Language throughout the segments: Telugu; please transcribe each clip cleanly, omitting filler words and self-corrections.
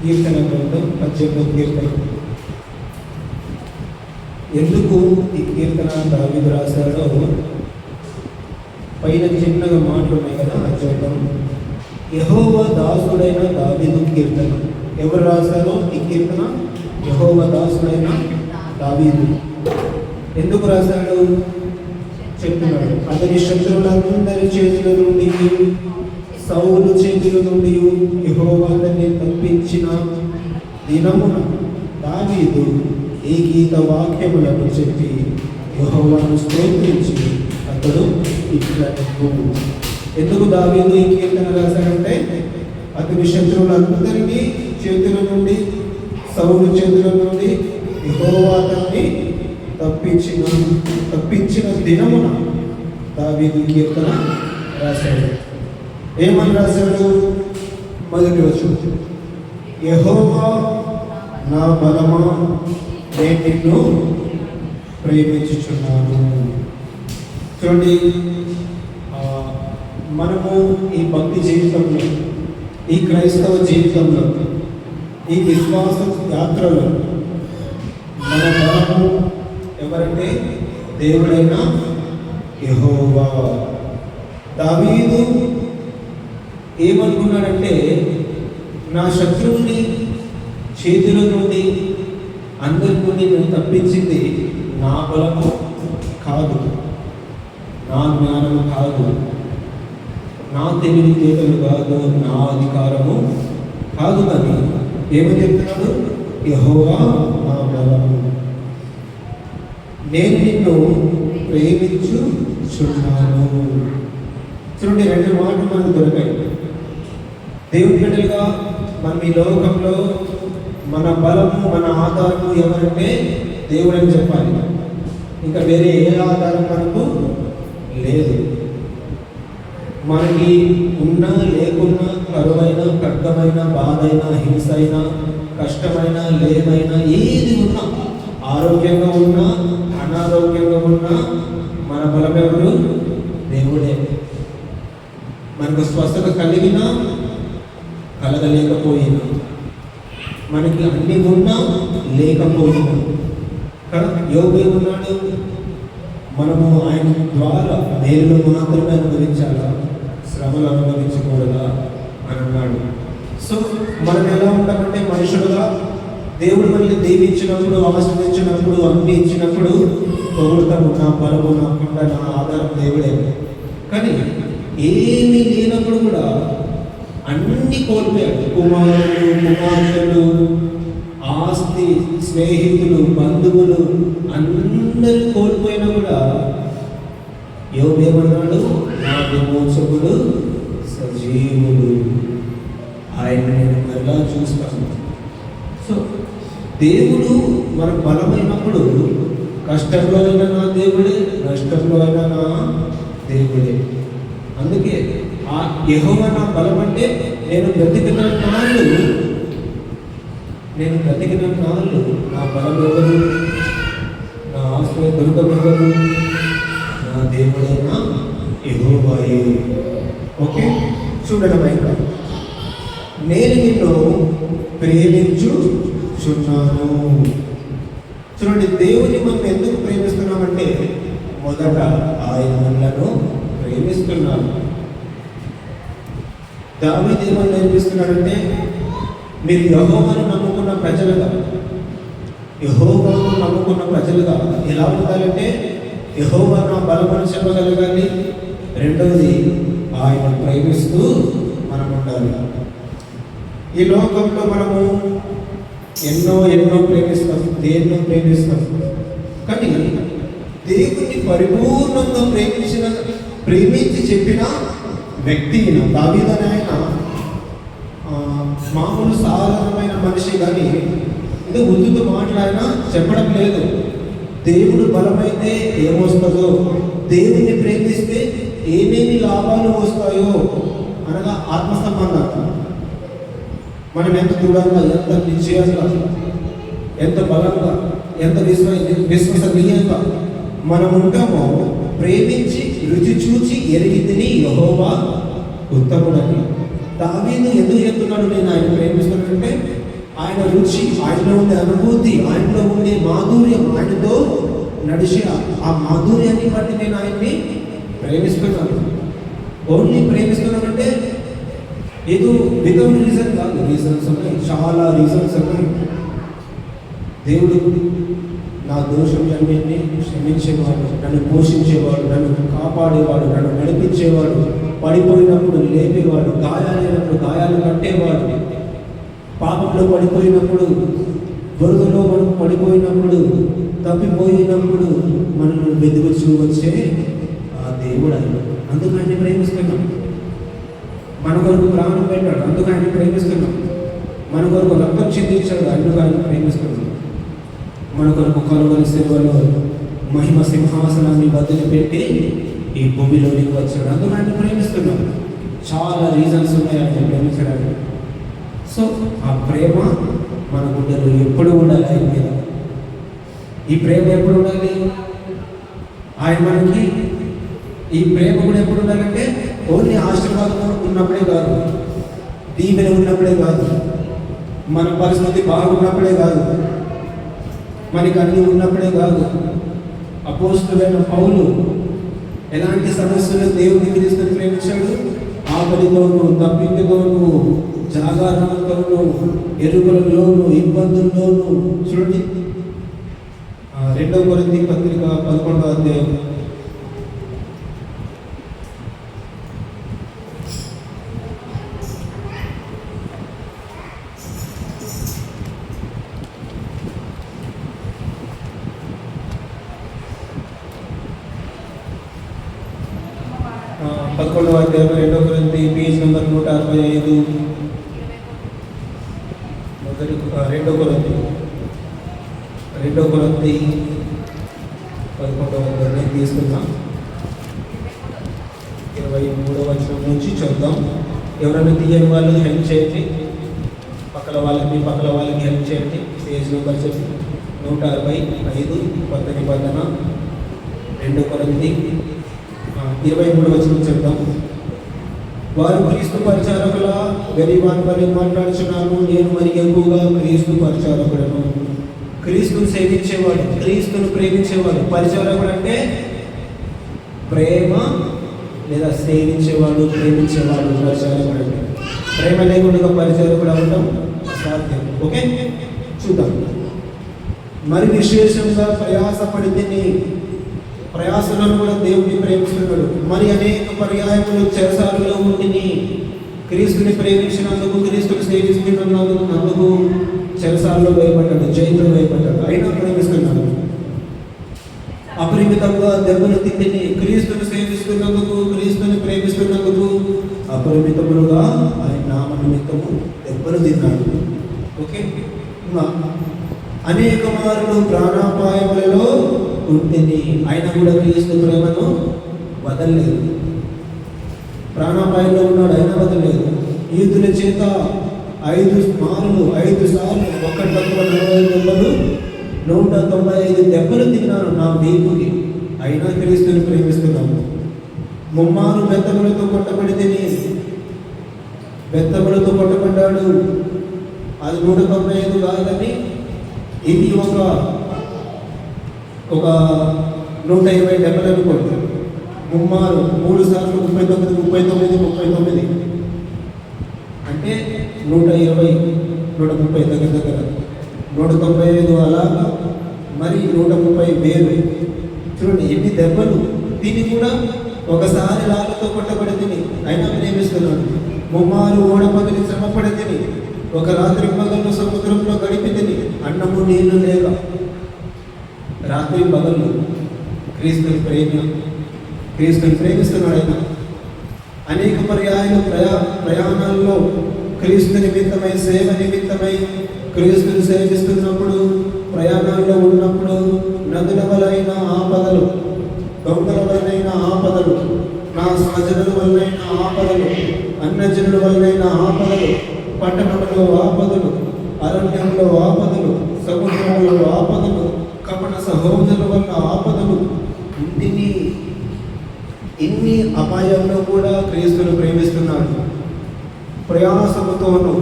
కీర్తన గ్రంథం 18వ కీర్తన. ఎందుకు ఈ కీర్తన దావీదు రాశాడో పైన చిన్నగా మాటలు ఉన్నాయి కదా, అది చూద్దాం. యెహోవా దాసుడైన దావీదు కీర్తన. ఎవరు రాశారో ఈ కీర్తన? యెహోవా దాసుడైన దావీదు. ఎందుకు రాశాడు చెప్తున్నాడు. అతని శత్రువులందరి చేతుల నుండి, సౌలు చేతుల నుండి యెహోవా అతన్ని తప్పించిన దినమున దావీదు ఈ గీత వాక్యములను చెప్పి యెహోవాను స్తోత్రించి అతడు ఇట్లా. ఎందుకు దావీదు ఈ కీర్తన రాశాడంటే, అతని శత్రువులందరినీ చేతుల నుండి, సౌలు చేతుల నుండి యెహోవా అతన్ని తప్పించిన దినమున దావీదు కీర్తన రాశాడు. ఏమని రాశాడు? మొదటి వచనం, యెహోవా నా బలమా, నేను నిన్ను ప్రేమించుచున్నాను. చూడండి, మనము ఈ భక్తి జీవితంలో, ఈ క్రైస్తవ జీవితంలో, ఈ విశ్వాస యాత్రలో మన బలము ఎవరంటే దేవుడైన యెహోవా. దావీదు ఏమనుకున్నాడంటే, నా శత్రువుని చేతుల నుండి అందరి నుండి నేను తప్పించింది నా బలము కాదు, నా జ్ఞానము కాదు, నా తెలివితేటలు కాదు, నా అధికారము కాదు. కానీ ఏమని చెప్తున్నాడు? యెహోవా నా బలము, నేను నిన్ను ప్రేమించుచున్నాను. చూడండి, రెండు మాటలు మనకు దొరికాయి. దేవుని బిడ్డలుగా మనం ఈ లోకంలో మన బలము, మన ఆధారము ఎవరంటే దేవుడని చెప్పాలి. ఇంకా వేరే ఏ ఆధారం మనకు లేదు. మనకి ఉన్నా లేకున్నా, కరువైన, ఖడ్గమైన, బాధైన, హింసైన, కష్టమైన, లేమైనా, ఏది ఉన్నా, ఆరోగ్యంగా ఉన్నా, అనారోగ్యంగా ఉన్నా, మన బలం ఎవరు? దేవుడే. మనకు స్వస్థత కలిగినా కలగలేకపోయినా, మనకి అన్ని ఉన్నా లేకపోయినా, యోగు ఉన్నాడు, మనము ఆయన ద్వారా మేలు మాత్రమే అనుభవించాలా, శ్రమలు అనుభవించకూడదా అని అన్నాడు. సో మనం ఎలా ఉంటామంటే, మనుషులుగా దేవుడు మనల్ని దీవించినప్పుడు, ఆశీర్వదించినప్పుడు, అన్ని ఇచ్చినప్పుడు పొగుడుతాము, నా బలము, నా కొండ, నా ఆధారం దేవుడే. కానీ ఏమీ లేనప్పుడు కూడా అన్ని కోల్పోయాడు. కుమారులు, కుమార్తెలు, ఆస్తి, స్నేహితులు, బంధువులు అందరూ కోల్పోయినా కూడా యోబు ఏమన్నాడు? నా విమోచకుడు సజీవుడు, ఆయన నేను మరలా చూస్తాను. సో దేవుడు మన బలమైనప్పుడు కష్టంలో అయినా నా దేవుడే, నష్టంలో అయినా నా దేవుడే. అందుకే ఆ యెహోవా నా బలం అంటే, నేను బ్రతికిన నాళ్ళు నా బలం ఎవరు, నా ఆశ్రయ దుర్గం ఎవరు? నా దేవుడైన యెహోవాయే. ఓకే, చూడడం. నేను నిన్ను ప్రేమించుచున్నాను. చూడండి, దేవుని మనం ఎందుకు ప్రేమిస్తున్నామంటే, మొదట ఆయన మనలను ప్రేమిస్తున్నాడు. దావీదు ఏమని నేర్పిస్తున్నాడంటే, మీరు యెహోవాను నమ్ముకున్న ప్రజలుగా, యెహోవాను నమ్ముకున్న ప్రజలుగా ఎలా ఉండాలంటే, యెహోవా నా బలమని చెప్పగలగాలి. రెండవది, ఆయన ప్రేమిస్తూ మనం ఉండాలి. ఈ లోకంలో మనము ఎన్నో ప్రేమిస్తాం, దేన్నో ప్రేమిస్తాం. కానీ దేవుని పరిపూర్ణంగా ప్రేమించి చెప్పిన వ్యక్తి దావీదు అనే ఆయన మామూలు సాధారణమైన మనిషి. కానీ ఏదో ముందుతో మాట్లాడినా చెప్పడం లేదు. దేవుడు బలమైతే ఏమొస్తుందో, దేవుని ప్రేమిస్తే ఏమేమి లాభాలు వస్తాయో అనగా ఆత్మ సంబంధం. మనం ఎంత దృఢంగా, ఎంత నిశ్చయంగా, ఎంత బలంగా, ఎంత విశ్వసనీయంగా మనం ఉంటామో, ప్రేమించి రుచి చూచి ఎరిగితిని యెహోవా ఉత్తముడని. దావీదు ఎందుకు చెప్తున్నాడు నేను ఆయన ప్రేమిస్తున్నానంటే, ఆయన రుచి, ఆయనలో ఉండే అనుభూతి, ఆయనలో ఉండే మాధుర్యం, ఆయనతో నడిచి ఆ మాధుర్యాన్ని బట్టి నేను ఆయన్ని ప్రేమిస్తున్నాను. ఓన్లీ ప్రేమిస్తున్నానంటే ఏదో వితౌట్ రీజన్ కాదు. రీజన్స్ ఉన్నాయి, చాలా రీజన్స్ ఉన్నాయి. దేవుడు నా దోషములన్నింటినీ క్షమించేవాడు, నన్ను పోషించేవాడు, నన్ను కాపాడేవాడు, నన్ను నడిపించేవాడు, పడిపోయినప్పుడు లేపేవాడు, గాయాలైనప్పుడు గాయాలు కట్టేవాడు, పాపంలో పడిపోయినప్పుడు, బురదలో మనం పడిపోయినప్పుడు, తప్పిపోయినప్పుడు మనల్ని వెతుకుచూ వచ్చే ఆ దేవుడు ఆయన. అందుకు ఆయన ప్రేమిస్తున్నాం. మన కొరకు ప్రాణం పెట్టాడు, అందుకు ఆయన ప్రేమిస్తున్నాం. మన కొరకు రక్తం చిందించాడు, అందుకు ఆయన ప్రేమిస్తున్నాం. మన కొరకు కలువరి శిలువలో మహిమ సింహాసనాన్ని బదులు పెట్టి ఈ భూమిలోనికి వచ్చాడు, అందుకు ఆయన ప్రేమిస్తున్నాం. చాలా రీజన్స్ ఉన్నాయి ఆయన ప్రేమించడానికి. సో ఆ ప్రేమ మన గుండెలో ఎప్పుడు ఉండాలి ఆయన మీద. ఈ ప్రేమ ఎప్పుడు ఉండాలి? ఆయన మనకి ఈ ప్రేమ కూడా ఎప్పుడు ఉండాలంటే ఓన్లీ ఆశీర్వాదం ఉన్నప్పుడే కాదు, దీవెన ఉన్నప్పుడే కాదు, మన పరిస్థితి బాగున్నప్పుడే కాదు, మనకి అన్నీ ఉన్నప్పుడే కాదు. అపోస్తలుడైన పౌలు ఎలాంటి సమస్యలు దేవుని క్రీస్తుని ప్రేమించాడు? ఆకలితోనూ, తప్పికతోనూ, జాగారంతోనూ, ఎరుకలలోనూ, ఇబ్బందుల్లోనూ. చూడండి 2 కొరింథీ పత్రిక 11వ అధ్యాయం 11వ అధ్యాయం 2 కొరింథీ పేజ్ నెంబర్ 165. 2 కొరింథీ 11వ అధ్యాయం తీసుకుందాం. 23వ వచనం నుంచి చదువుదాం. ఎవరైనా తీయని వాళ్ళు హెల్ప్ చేయండి, పక్కల వాళ్ళకి హెల్ప్ చేయండి. పేజ్ నెంబర్ చెప్పి 165 కొత్త నిబంధన 2 కొరింథీ 23వ వచనం చెప్తాం. వారు క్రీస్తు పరిచారకుల గరీబాన్ వలె మాట్లాడుచున్నాను, నేను మరి ఎక్కువగా క్రీస్తు పరిచారకుడను. క్రీస్తును సేవించేవాడు, క్రీస్తును ప్రేమించేవాడు. పరిచారకుడు అంటే ప్రేమ లేదా సేవించేవాడు, ప్రేమించేవాడు పరిచారకుడు అంటే. ప్రేమ లేకుండా పరిచారకుడు అవ్వడం అసాధ్యం. ఓకే, చూద్దాం. మరి విశేషంగా ప్రయాసలను కూడా దేవుడిని ప్రేమిస్తున్నాడు. మరి అనేక పర్యాయములు చెరసాలలో ఉండి క్రీస్తుని ప్రేమించినందుకు, క్రీస్తుని సేవిస్తున్నందుకు చెరసాలలో వేయబడ్డాడు, జైల్లో వేయబడ్డాడు. అయినా ప్రేమిస్తున్నాడు. అపరిమితంగా దెబ్బలు తిండిని క్రీస్తుని సేవిస్తున్నందుకు, క్రీస్తుని ప్రేమిస్తున్నందుకు అపరిమితములుగా ఆయన నామ నిమిత్తము దెబ్బలు తిన్నాడు. ఓకే, అనేక మార్లు ప్రాణాపాయములలో ఉంటుంది, ఆయన కూడా క్రీస్తు ప్రేమను వదలలేదు. ప్రాణాపాయంలో ఉన్నాడు, అయినా వదలలేదు. యూదుల చేత 5 సార్లు 1 తక్కువ 40 దెబ్బలు 195 దెబ్బలు తిన్నాను నా వీపుకి, అయినా క్రీస్తుని ప్రేమిస్తున్నాము. ముమ్మారు బెత్తములతో కొట్టబడ్డాడు. అది 195 కాదని ఇది ఒక 120 దెబ్బలు అనుకోండి. ముమ్మారు 3 సార్లు 39 అంటే 120 130 దగ్గర 195 అలాగా, మరి 130 వేలు. చూడండి ఎన్ని దెబ్బలు. దీన్ని కూడా ఒకసారి రాళ్ళతో కొట్టబడి తిని అయినా ప్రేమిస్తున్నాడు. ముమ్మారు ఓడపగిలి శ్రమపడి తిని, ఒక రాత్రి పగళ్ళు సముద్రంలో గడిపి తిని, అన్నము నీళ్లు లేక రాత్రి పగళ్ళు క్రీస్తుని ప్రేమిస్తున్నాడు. ఆయన అనేక పర్యాయాలు ప్రయాణాల్లో క్రీస్తు నిమిత్తమై, సేవ నిమిత్తమై క్రీస్తుని సేవిస్తున్నప్పుడు, ప్రయాణాల్లో ఉన్నప్పుడు నదుల వలైన ఆపదలు, దొంగల వలనైన ఆపదలు, నా సహజనుల వలనైన ఆపదలు, అన్నజనుల వలనైన ఆపదలు, పట్టణంలో ఆపదలు, అరణ్యంలో ఆపదలు, సముద్రంలో ఆపదలు, కపట సహోదరుల వల్ల ఆపదలు, ఇన్ని అపాయంలో కూడా క్రీస్తును ప్రేమిస్తున్నాడు. ప్రయాసముతోనూ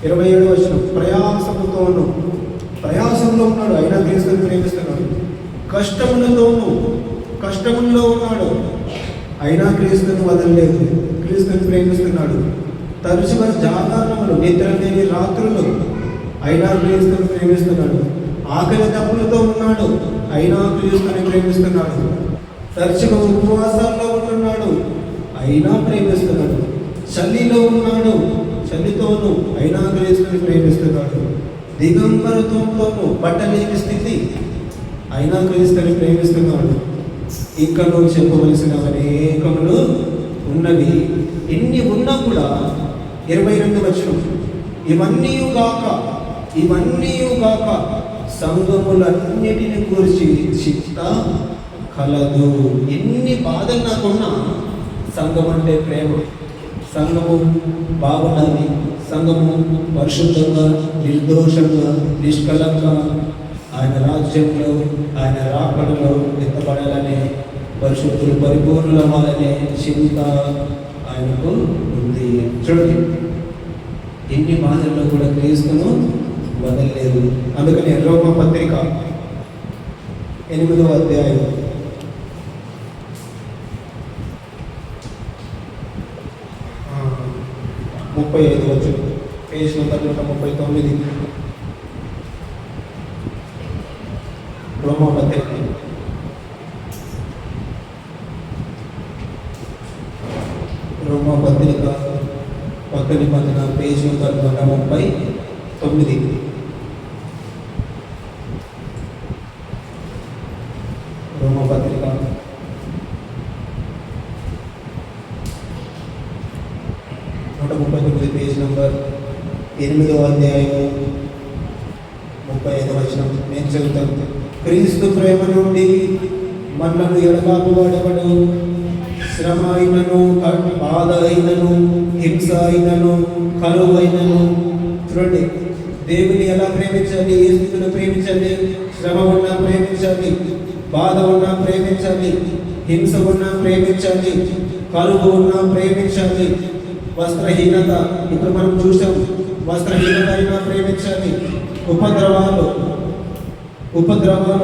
27వ వచనం, ప్రయాసముతోను, ప్రయాసంలో ఉన్నాడు అయినా క్రీస్తుని ప్రేమిస్తున్నాడు. కష్టముల్లో ఉన్నాడు అయినా క్రీస్తుని వదలలేదు, క్రీస్తుని ప్రేమిస్తున్నాడు. తరచుగా జాగరణములు, నిద్ర లేని రాత్రులు అయినా క్రీస్తుని ప్రేమిస్తున్నాడు. ఆకలి దప్పులతో ఉన్నాడు అయినా క్రీస్తుని ప్రేమిస్తున్నాడు. తరచుగా ఉపవాసాల్లో ఉంటున్నాడు అయినా ప్రేమిస్తున్నాడు. చలిలో ఉన్నాడు, చలితోనూ అయినా క్రీస్తుని ప్రేమిస్తున్నాడు. దిగంబరత్వంతోనూ, బట్టలేని స్థితి అయినా క్రీస్తుని ప్రేమిస్తున్నాడు. ఇంకా నువ్వు చెప్పవలసిన అనేకములు ఉన్నవి. ఎన్ని ఉన్నా కూడా 22వ వచనం, ఇవన్నీ గాక సంఘములన్నిటిని గురించి చిత్త కలదు. ఎన్ని బాధలు నాకున్నా సంఘం అంటే ప్రేమ, సంఘము బాగుండాలి, సంఘము పరిశుద్ధంగా, నిర్దోషంగా, నిష్కలంగా ఆయన రాజ్యంలో, ఆయన రాకడలో ఎత్తబడాలనే, పరిశుద్ధులు పరిపూర్ణులవ్వాలనే చింత ఆయనకు ఉంది. చూడండి, ఎన్ని బాధల్లో కూడా క్రీస్తును వదలలేదు. అందుకని రోమా పత్రిక 8వ అధ్యాయం 35 వచనం, పేజ్ నంబర్ 139. రోమా పత్రిక కొత్త నిబంధన, పేజ్ నంబర్ 139. రోమా పత్రిక 139, పేజ్ నంబర్ 8వ అధ్యాయం 35వ వచనం. నేను చదువుతాను. క్రీస్తు ప్రేమ నుండి మనలను ఎడబాపువాడెవడు? శ్రమ అయినను, బాధ అయినను, హింస అయినను, కరువు అయినను. చూడండి, దేవుని ఎలా ప్రేమించాలి? ఏ స్థితిలో ప్రేమించాలి? శ్రమ ఉన్నా ప్రేమించాలి, బాధ ఉన్నా ప్రేమించాలి, హింస ఉన్నా ప్రేమించాలి, కరువు ఉన్నా ప్రేమించాలి, వస్త్రహీనత ఇప్పుడు మనం చూసాం, వస్త్రహీనత అయినా ప్రేమించాలి, ఉపద్రవాలు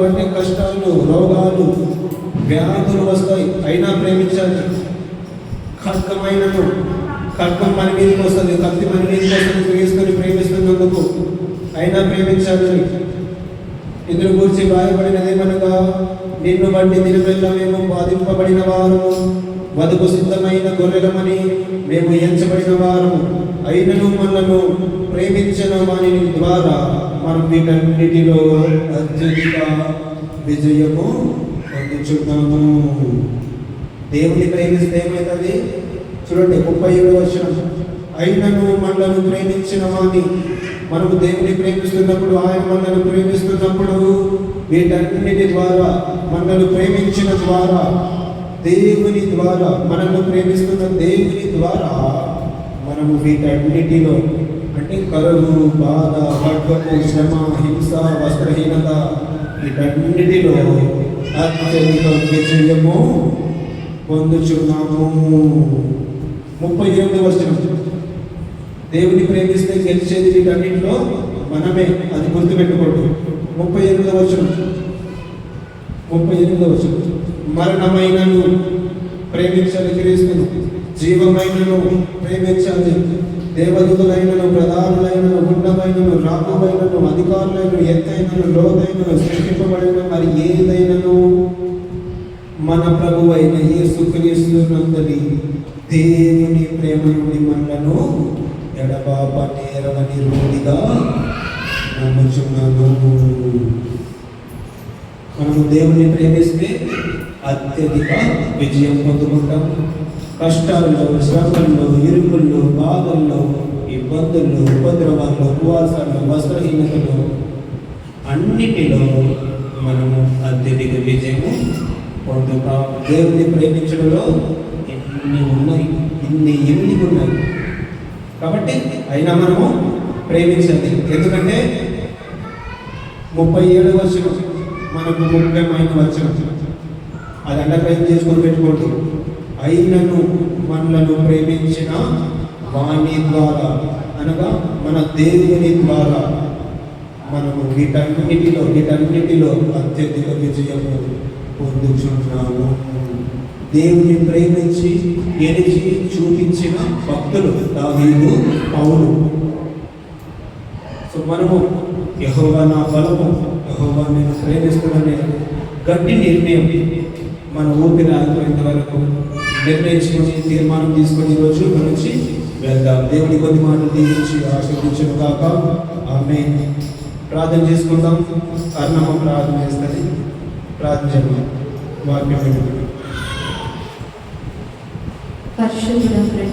అంటే కష్టాలు, రోగాలు, వ్యాధులు వస్తాయి అయినా ప్రేమించాలి. ఖడ్గం మన మీదకి వస్తుంది, కత్తి మన మీదకి వస్తుంది, క్రీస్తుని ప్రేమిస్తున్నందుకు అయినా ప్రేమించాలి. ఇందులో గురించి రాయబడినదేమనగా, నిన్ను బట్టి దినమెల్లా మేము బాధింపబడిన వారము, వధుకు సిద్ధమైన గొర్రెలమని మేము ఎంచబడిన వారము, అయినను మనను ప్రేమించిన వాని ద్వారా మనం వీటన్నిటిలో అత్యధిక విజయము పొందుచున్నాము. దేవుని ప్రేమిస్తే ఏమవుతుంది? చూడండి, 37వ వచనం, అయినను మనలను ప్రేమించిన వాని, మనము దేవుని ప్రేమిస్తున్నప్పుడు, ఆయన మనల్ని ప్రేమిస్తున్నప్పుడు, వీటన్నిటి ద్వారా, మనల్ని ప్రేమించిన ద్వారా, దేవుని ద్వారా, మనల్ని ప్రేమిస్తున్న దేవుని ద్వారా మనము వీటన్నిటిలో అంటే కరువు, బాధ, ఖడ్గము, శ్రమ, హింస, వస్త్రహీనత, వీటన్నిటిలో అత్యధిక విజయము పొందుచున్నాము. 38వ వచనం, దేవుని ప్రేమిస్తే గెలిచేది వీటన్నిటిలో మనమే, అది గుర్తుపెట్టుకోండి. 38వ వచనం, మరణమైనను ప్రేమించాలి క్రీస్తును, జీవమైనను ప్రేమించాలి, దేవదూతులైనను, ప్రధానులైనను, గుండమైనను, రాములైనను, అధికారులైనను, ఎత్తైనను, లోతైనను, సృష్టింపబడిన మరి ఏదైనను మన ప్రభువు అయిన యేసుక్రీస్తునందలి దేవుని ప్రేమ నుండి మనలను ఎడబాప నేరవని రూఢిగా నమ్ముచున్నాను. మనము దేవుని ప్రేమిస్తే అత్యధిక విజయం పొందుకుంటాం. కష్టాల్లో, శ్రమల్లో, ఇరుకుల్లో, బాధల్లో, ఇబ్బందుల్లో, ఉపద్రవాల్లో, ఉపవాసాల్లో, వస్త్రహీనతలో, అన్నిటిలో మనము అత్యధిక విజయము పొందుతాం. దేవుని ప్రేమించడంలో ఇన్ని ఉన్నాయి. కాబట్టి అయినా మనము ప్రేమించాలి. ఎందుకంటే 37వ వచనం మనకు ముఖ్యమైన వచనం, అది అండర్లైన్ చేసుకొని పెట్టుకోండి. అయినను మనలను ప్రేమించిన వాణి ద్వారా అనగా మన దేవుని ద్వారా మనము వీటన్నిటిలో అత్యధిక విజయము పొందుచున్నాము. దేవుని ప్రేమించి గెలిచి చూపించిన భక్తులు దావీదు, పౌలు. సో మనము యెహోవా నా బలము, యెహోవా నేను ప్రేమిస్తున్నానే గట్టి నిర్ణయం మన ఊపిరి ఆగిపోయేంత వరకు నిర్ణయించుకొని తీర్మానం తీసుకొని ఈరోజు నుంచి వెళ్దాం. దేవుడి కొద్ది మాటలు దీవించి ఆశీర్వదించును కాక. ఆమేన్. ప్రార్థన చేసుకుందాం. అర్ణమ్మ ప్రార్థన చేస్తుంది. ప్రార్థన చేద్దాం. వాక్యం పరిశుద్ధుడ